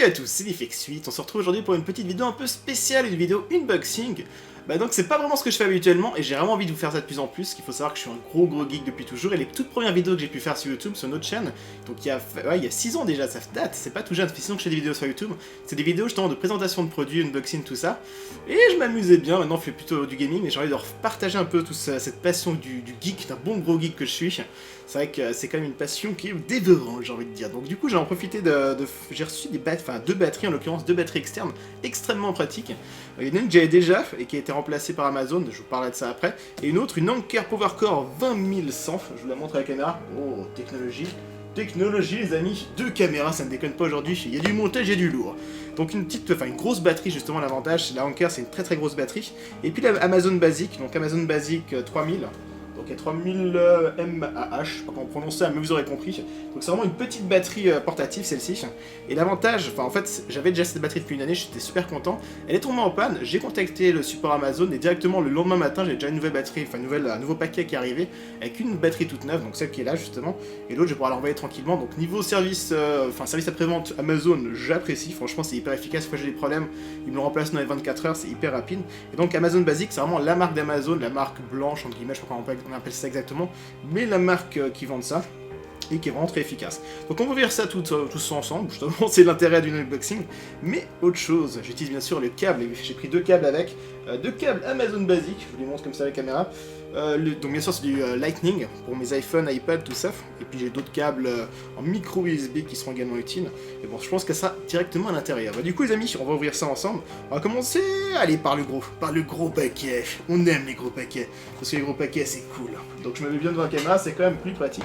Salut à tous, c'est Defex8, on se retrouve aujourd'hui pour une petite vidéo un peu spéciale, une vidéo unboxing. Donc c'est pas vraiment ce que je fais habituellement et j'ai vraiment envie de vous faire ça de plus en plus, qu'il faut savoir que je suis un gros geek depuis toujours et les toutes premières vidéos que j'ai pu faire sur YouTube, sur notre chaîne, donc il y a 6 ans déjà, ça date, c'est pas tout jeune, ça fait 6 ans que je fais des vidéos sur YouTube, c'est des vidéos justement de présentation de produits, unboxing, tout ça, et je m'amusais bien, maintenant je fais plutôt du gaming et j'ai envie de partager un peu toute cette passion du geek, d'un bon gros geek que je suis. C'est vrai que c'est quand même une passion qui est dévorante, j'ai envie de dire. Donc du coup, j'ai en profité j'ai reçu deux batteries, en l'occurrence deux batteries externes, extrêmement pratiques. Il y en a une que j'avais déjà, et qui a été remplacée par Amazon, je vous parlerai de ça après. Et une autre, une Anker PowerCore 20100, je vous la montre à la caméra. Oh, technologie les amis, 2 caméras, ça ne déconne pas aujourd'hui, il y a du montage, il y a du lourd. Donc une grosse batterie justement, l'avantage, la Anker c'est une très grosse batterie. Et puis la Amazon Basic, donc Amazon Basic 3000. Donc il y a 3000 mAh, je sais pas comment on prononce ça, mais vous aurez compris. Donc c'est vraiment une petite batterie portative celle-ci. Et l'avantage, en fait, j'avais déjà cette batterie depuis une année, j'étais super content. Elle est tombée en panne, j'ai contacté le support Amazon et directement le lendemain matin, j'ai déjà une nouvelle batterie, un nouveau paquet qui est arrivé avec une batterie toute neuve, donc celle qui est là justement. Et l'autre, je vais pouvoir l'envoyer tranquillement. Donc niveau service, service après-vente Amazon, j'apprécie. Franchement, c'est hyper efficace. Quand j'ai des problèmes, ils me le remplacent dans les 24 heures, c'est hyper rapide. Et donc Amazon Basic, c'est vraiment la marque d'Amazon, la marque blanche entre guillemets, je sais pas comment on appelle ça exactement, mais la marque qui vend ça et qui est vraiment très efficace. Donc on va voir ça tous ensemble, justement c'est l'intérêt d'une unboxing, mais autre chose, j'utilise bien sûr le câble, j'ai pris 2 câbles avec, 2 câbles Amazon Basic, je vous les montre comme ça à la caméra, donc bien sûr c'est du Lightning pour mes iPhones, iPad, tout ça, et puis j'ai d'autres câbles en micro USB qui seront également utiles, et bon je pense que ça sera directement à l'intérieur. Du coup les amis, on va ouvrir ça ensemble, on va commencer, allez par le gros paquet, on aime les gros paquets, parce que les gros paquets c'est cool, donc je me mets bien devant la caméra, c'est quand même plus pratique,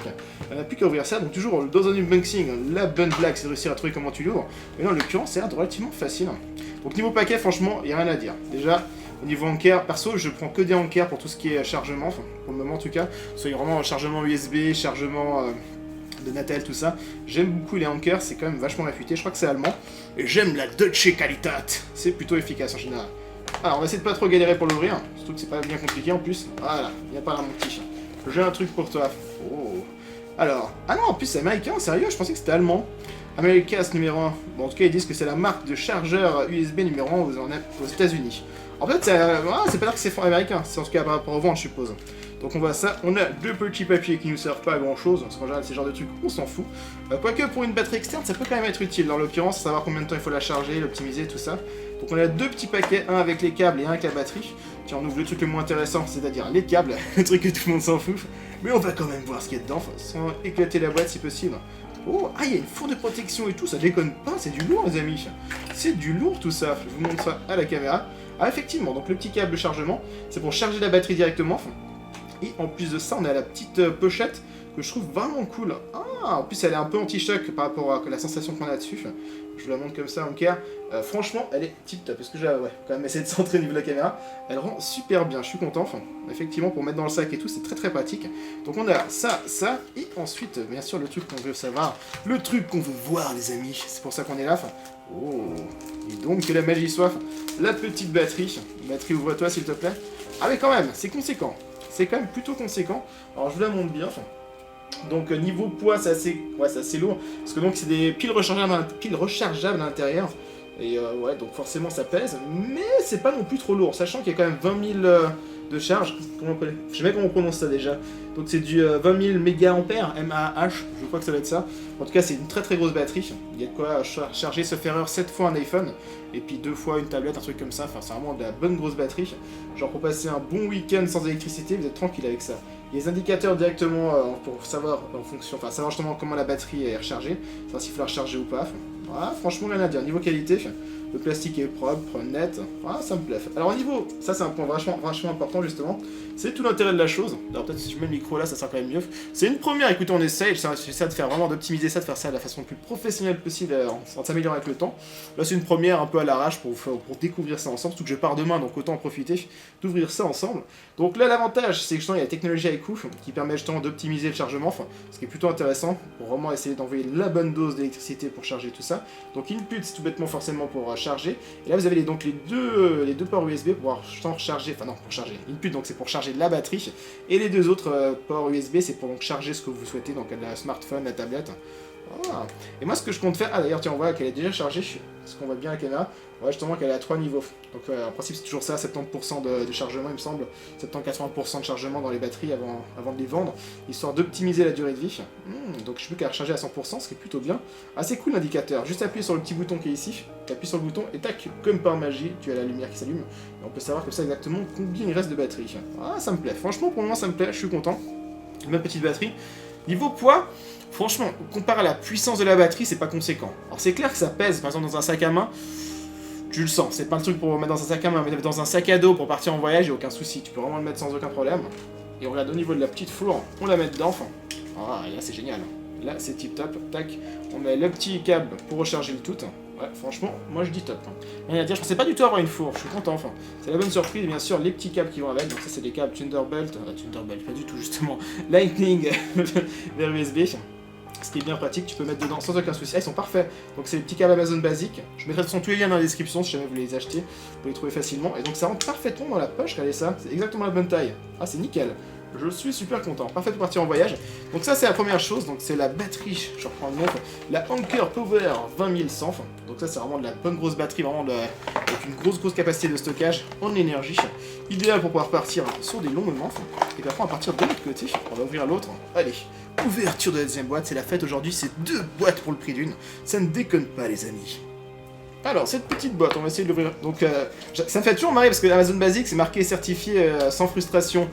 on n'a plus qu'à ouvrir ça, donc toujours dans un unboxing, la bonne blague c'est de réussir à trouver comment tu l'ouvres, mais là en l'occurrence c'est relativement facile, donc niveau paquet franchement il n'y a rien à dire, déjà. Au niveau Anker, perso, je prends que des Anker pour tout ce qui est chargement, enfin, pour le moment en tout cas. Soit vraiment chargement USB, chargement de Natel, tout ça. J'aime beaucoup les Anker, c'est quand même vachement réputé, je crois que c'est allemand. Et j'aime la Deutsche Qualität, c'est plutôt efficace en général. Alors, on va essayer de pas trop galérer pour l'ouvrir, surtout que c'est pas bien compliqué en plus. Voilà, viens par là mon petit. J'ai un truc pour toi. Oh. Alors, ah non, en plus c'est américain, sérieux, je pensais que c'était allemand. Americas numéro 1. Bon, en tout cas, ils disent que c'est la marque de chargeur USB numéro 1 aux États-Unis. En fait, c'est pas dire que c'est américain, c'est en tout cas par rapport aux ventes, je suppose. Donc on voit ça, on a 2 petits papiers qui nous servent pas à grand chose, parce qu'en général, ces genres de trucs, on s'en fout. Quoique pour une batterie externe, ça peut quand même être utile, dans l'occurrence, savoir combien de temps il faut la charger, l'optimiser, tout ça. Donc on a 2 petits paquets, un avec les câbles et un avec la batterie. Tiens, on ouvre le truc le moins intéressant, c'est-à-dire les câbles, le truc que tout le monde s'en fout. Mais on va quand même voir ce qu'il y a dedans, sans éclater la boîte si possible. Oh, ah, il y a une fourre de protection et tout, ça déconne pas, c'est du lourd les amis. C'est du lourd tout ça, je vous montre ça à la caméra. Ah effectivement, donc le petit câble de chargement, c'est pour charger la batterie directement. Et en plus de ça, on a la petite pochette que je trouve vraiment cool. Ah, en plus elle est un peu anti-choc par rapport à la sensation qu'on a dessus. Je vous la montre comme ça, Anker. Franchement, elle est tip top. Parce que j'ai quand même essayé de centrer au niveau de la caméra. Elle rend super bien, je suis content. Enfin, effectivement, pour mettre dans le sac et tout, c'est très pratique. Donc on a ça, et ensuite, bien sûr, le truc qu'on veut savoir, le truc qu'on veut voir, les amis. C'est pour ça qu'on est là. Enfin, oh, et donc que la magie soit. La petite batterie. Batterie, ouvre-toi, s'il te plaît. Ah mais quand même, c'est conséquent. C'est quand même plutôt conséquent. Alors je vous la montre bien. Donc niveau poids c'est assez lourd, parce que donc c'est des piles rechargeables à l'intérieur, et ouais donc forcément ça pèse, mais c'est pas non plus trop lourd, sachant qu'il y a quand même 20 000 de charge, je sais pas comment on prononce ça déjà, donc c'est du 20 000 mAh, MAH, je crois que ça va être ça, en tout cas c'est une très grosse batterie, il y a de quoi charger, se faire 7 fois un iPhone, et puis 2 fois une tablette, un truc comme ça, enfin c'est vraiment de la bonne grosse batterie, genre pour passer un bon week-end sans électricité, vous êtes tranquille avec ça. Il y a des indicateurs directement pour savoir en fonction, enfin savoir justement comment la batterie est rechargée, savoir s'il faut la recharger ou pas. Voilà, franchement rien à dire. Niveau qualité, le plastique est propre, net, voilà, ça me plaît. Alors au niveau, ça c'est un point vachement important justement, c'est tout l'intérêt de la chose. Alors peut-être si je mets le micro là, ça sera quand même mieux. C'est une première, écoutez, on essaye, j'essaie de faire vraiment d'optimiser ça, de faire ça de la façon la plus professionnelle possible en s'améliorant avec le temps. Là c'est une première un peu à l'arrache pour découvrir ça ensemble, surtout que je pars demain, donc autant en profiter d'ouvrir ça ensemble. Donc là l'avantage, c'est que justement il y a la technologie Aiku qui permet justement d'optimiser le chargement, ce qui est plutôt intéressant pour vraiment essayer d'envoyer la bonne dose d'électricité pour charger tout ça. Donc input c'est tout bêtement forcément pour charger, et là vous avez donc les deux ports USB pour pouvoir recharger, enfin non pour charger, input donc c'est pour charger la batterie, et les 2 autres ports USB c'est pour donc charger ce que vous souhaitez, donc la smartphone, la tablette. Ah. Et moi, ce que je compte faire... Ah, d'ailleurs, tiens, on voit qu'elle est déjà chargée. Ce qu'on voit bien à la caméra. On voit justement qu'elle est à 3 niveaux. Donc, en principe, c'est toujours ça, 70% de chargement, il me semble. 70-80% de chargement dans les batteries avant de les vendre, histoire d'optimiser la durée de vie. Donc, je peux qu'à recharger à 100%, ce qui est plutôt bien. Assez cool l'indicateur. Juste appuyer sur le petit bouton qui est ici. Tu appuies sur le bouton et tac, comme par magie, tu as la lumière qui s'allume. Et on peut savoir comme ça exactement combien il reste de batterie. Ah, ça me plaît. Franchement, pour le moment, ça me plaît. Je suis content. Une petite batterie. Niveau poids, franchement, comparé à la puissance de la batterie, c'est pas conséquent. Alors c'est clair que ça pèse, par exemple dans un sac à main, tu le sens, c'est pas le truc pour mettre dans un sac à main, mais dans un sac à dos pour partir en voyage, il n'y a aucun souci, tu peux vraiment le mettre sans aucun problème. Et on regarde au niveau de la petite fourre, on la met dedans, enfin, ah, et là c'est génial. Là c'est tip top, tac, on met le petit câble pour recharger le tout. Ouais, franchement, moi je dis top. Rien à dire, je pensais pas du tout avoir une fourre, je suis content, enfin. C'est la bonne surprise, et bien sûr, les petits câbles qui vont avec, donc ça c'est des câbles Thunderbolt, Thunderbolt, pas du tout justement, Lightning vers USB. Ce qui est bien pratique, tu peux mettre dedans sans aucun souci. Ah, ils sont parfaits. Donc c'est les petits câbles Amazon basiques. Je mettrai de toute façon tous les liens dans la description si jamais vous voulez les acheter. Vous pouvez les trouver facilement. Et donc ça rentre parfaitement dans la poche, regardez ça. C'est exactement la bonne taille. Ah, c'est nickel. Je suis super content. Parfait pour partir en voyage. Donc ça c'est la première chose. Donc c'est la batterie. Je reprends le nom. La Anker Power 20100. Donc ça c'est vraiment de la bonne grosse batterie. Vraiment avec une grosse capacité de stockage en énergie. Idéal pour pouvoir partir sur des longs moments. Et puis après on va partir de l'autre côté. On va ouvrir l'autre. Allez. Ouverture de la deuxième boîte, c'est la fête aujourd'hui, c'est 2 boîtes pour le prix d'une. Ça ne déconne pas les amis. Alors, cette petite boîte, on va essayer de l'ouvrir. Donc, ça me fait toujours marrer parce que Amazon Basic, c'est marqué certifié sans frustration.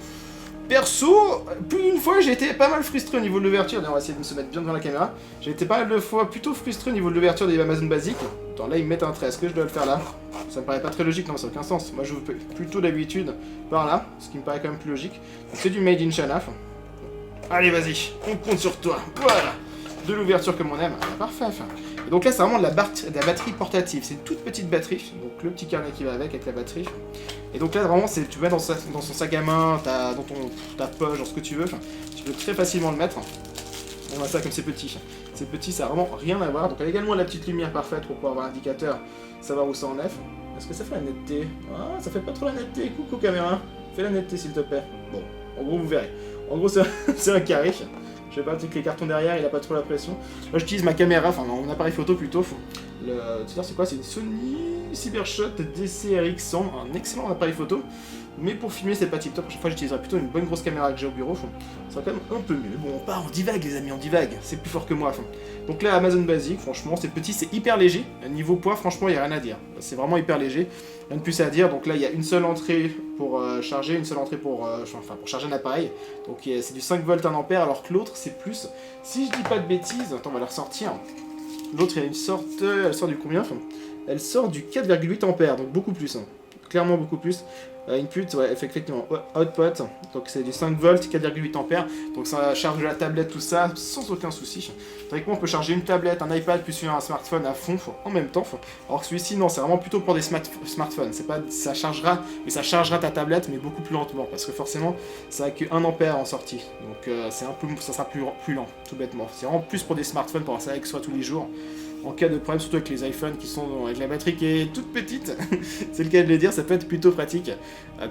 Perso, plus d'une fois, j'ai été pas mal frustré au niveau de l'ouverture. On va essayer de se mettre bien devant la caméra. J'ai été pas mal de fois plutôt frustré au niveau de l'ouverture des Amazon Basic. Attends, là, ils me mettent un trait. Est-ce que je dois le faire là? Ça me paraît pas très logique, non, ça n'a aucun sens. Moi, je veux plutôt d'habitude par là, ce qui me paraît quand même plus logique. C'est du Made in China. Allez, vas-y, on compte sur toi. Voilà, de l'ouverture comme on aime. Ah, parfait. Et donc là, c'est vraiment de la batterie portative. C'est une toute petite batterie. Donc le petit carnet qui va avec la batterie. Et donc là, vraiment, tu peux mettre dans son sac à main, dans ta poche, dans ce que tu veux. Tu peux très facilement le mettre. On voit ça comme c'est petit. C'est petit, ça n'a vraiment rien à voir. Donc elle a également la petite lumière parfaite pour pouvoir avoir l'indicateur, savoir où ça en est. Est-ce que ça fait la netteté? Ah, ça fait pas trop la netteté. Coucou caméra. Fais la netteté s'il te plaît. Bon, en gros, vous verrez. En gros, c'est un carré. Je sais pas, peut-être que les cartons derrière, il a pas trop la pression. Moi, j'utilise ma caméra, enfin mon appareil photo plutôt. C'est quoi? C'est une Sony Cybershot DCRX100, un excellent appareil photo. Mais pour filmer, c'est pas tip top. À chaque fois, j'utiliserai plutôt une bonne grosse caméra que j'ai au bureau. Ça sera quand même un peu mieux. Bon, on divague, les amis, on divague. C'est plus fort que moi. Donc là, Amazon Basic, franchement, c'est petit, c'est hyper léger. Niveau poids, franchement, il n'y a rien à dire. C'est vraiment hyper léger. Rien de plus à dire. Donc là, il y a une seule entrée pour charger, une seule entrée pour charger un appareil. Donc c'est du 5 volts 1 ampère, alors que l'autre, c'est plus. Si je dis pas de bêtises, attends, on va la ressortir. L'autre, il y a une sorte. Elle sort du combien? Elle sort du 4,8 ampères, donc beaucoup plus. Clairement beaucoup plus. Input, ouais, effectivement, output, donc c'est du 5 volts, 4,8 ampères, donc ça charge la tablette, tout ça, sans aucun souci. Théoriquement, on peut charger une tablette, un iPad, plus un smartphone à fond, en même temps. Alors que celui-ci, non, c'est vraiment plutôt pour des smartphones. C'est pas, ça chargera, mais ça chargera ta tablette, mais beaucoup plus lentement, parce que forcément, ça a que 1 ampère en sortie. Donc c'est ça sera plus lent, tout bêtement. C'est vraiment plus pour des smartphones, pour avoir ça avec soi tous les jours. En cas de problème, surtout avec les iPhones qui sont avec la batterie qui est toute petite, c'est le cas de le dire, ça peut être plutôt pratique.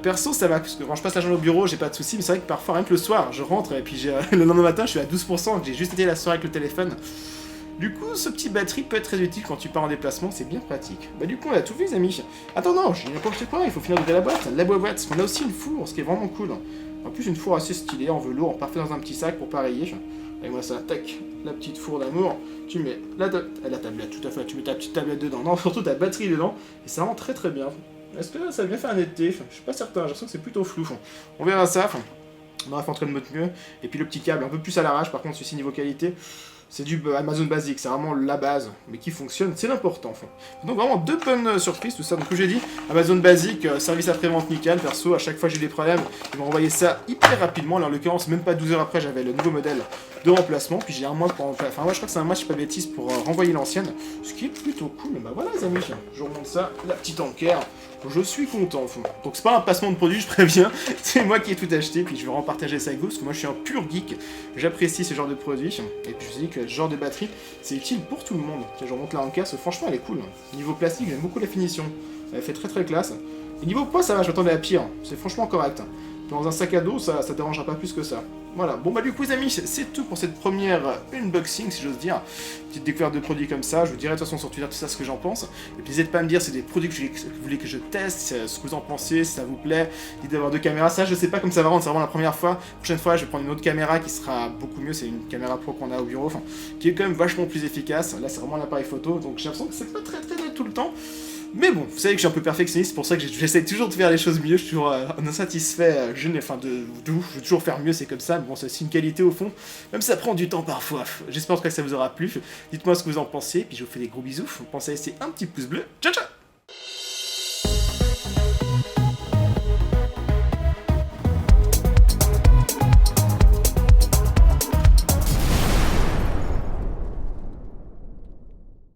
Perso, ça va, parce que quand je passe la journée au bureau, j'ai pas de soucis, mais c'est vrai que parfois, rien que le soir, je rentre et puis le lendemain matin, je suis à 12%, que j'ai juste été la soirée avec le téléphone. Du coup, ce petit batterie peut être très utile quand tu pars en déplacement, c'est bien pratique. Bah du coup, on a tout vu, les amis. Attends, non, j'ai n'importe quoi, il faut finir d'ouvrir la boîte. La boîte, parce qu'on a aussi une fourre, ce qui est vraiment cool. En plus, une fourre assez stylée, en velours, parfait dans un petit sac pour pas rayer. Et moi ça, tac, la petite fourre d'amour, tu mets la tablette, tout à fait, tu mets ta petite tablette dedans, non, surtout ta batterie dedans, et ça rend très bien. Est-ce que ça va bien faire un netteté? Je suis pas certain, j'ai l'impression que c'est plutôt flou. On verra ça, on va rentrer de mode mieux, et puis le petit câble un peu plus à l'arrache, par contre celui-ci niveau qualité, c'est du Amazon Basic, c'est vraiment la base, mais qui fonctionne, c'est l'important. Donc vraiment deux bonnes surprises, tout ça. Donc comme j'ai dit, Amazon Basic, service après-vente nickel, perso, à chaque fois j'ai eu des problèmes, ils m'ont envoyé ça hyper rapidement, alors en l'occurrence, même pas 12 heures après, j'avais le nouveau modèle de remplacement, puis j'ai un mois pour enfin moi je crois que c'est un mois, je sais pas bêtise, pour renvoyer l'ancienne, ce qui est plutôt cool. Bah voilà les amis, je remonte ça, la petite Anker. Je suis content. Donc c'est pas un placement de produit, je préviens, c'est moi qui ai tout acheté, puis je vais vraiment partager ça avec vous, parce que moi je suis un pur geek, j'apprécie ce genre de produit, et puis je dis que ce genre de batterie, c'est utile pour tout le monde. Je remonte la Anker, parce que franchement elle est cool. Niveau plastique, j'aime beaucoup la finition, elle fait très classe. Et niveau poids, ça va, je m'attendais à pire, c'est franchement correct. Dans un sac à dos, ça dérangera pas plus que ça. Voilà, bon bah du coup les amis, c'est tout pour cette première unboxing si j'ose dire. Petite découverte de produits comme ça, je vous dirai de toute façon sur Twitter tout ça ce que j'en pense. Et puis n'hésitez pas à me dire si c'est des produits que vous voulez que je teste, ce que vous en pensez, si ça vous plaît. L'idée d'avoir deux caméras, ça je sais pas comme ça va rendre, c'est vraiment la première fois. La prochaine fois je vais prendre une autre caméra qui sera beaucoup mieux, c'est une caméra pro qu'on a au bureau, enfin, qui est quand même vachement plus efficace. Là c'est vraiment l'appareil photo, donc j'ai l'impression que c'est pas très net tout le temps. Mais bon, vous savez que je suis un peu perfectionniste, c'est pour ça que j'essaie toujours de faire les choses mieux, je suis toujours insatisfait, enfin je veux toujours faire mieux, c'est comme ça, mais bon, c'est aussi une qualité au fond, même si ça prend du temps parfois. J'espère en tout cas que ça vous aura plu, dites-moi ce que vous en pensez, puis je vous fais des gros bisous, pensez à laisser un petit pouce bleu, ciao ciao.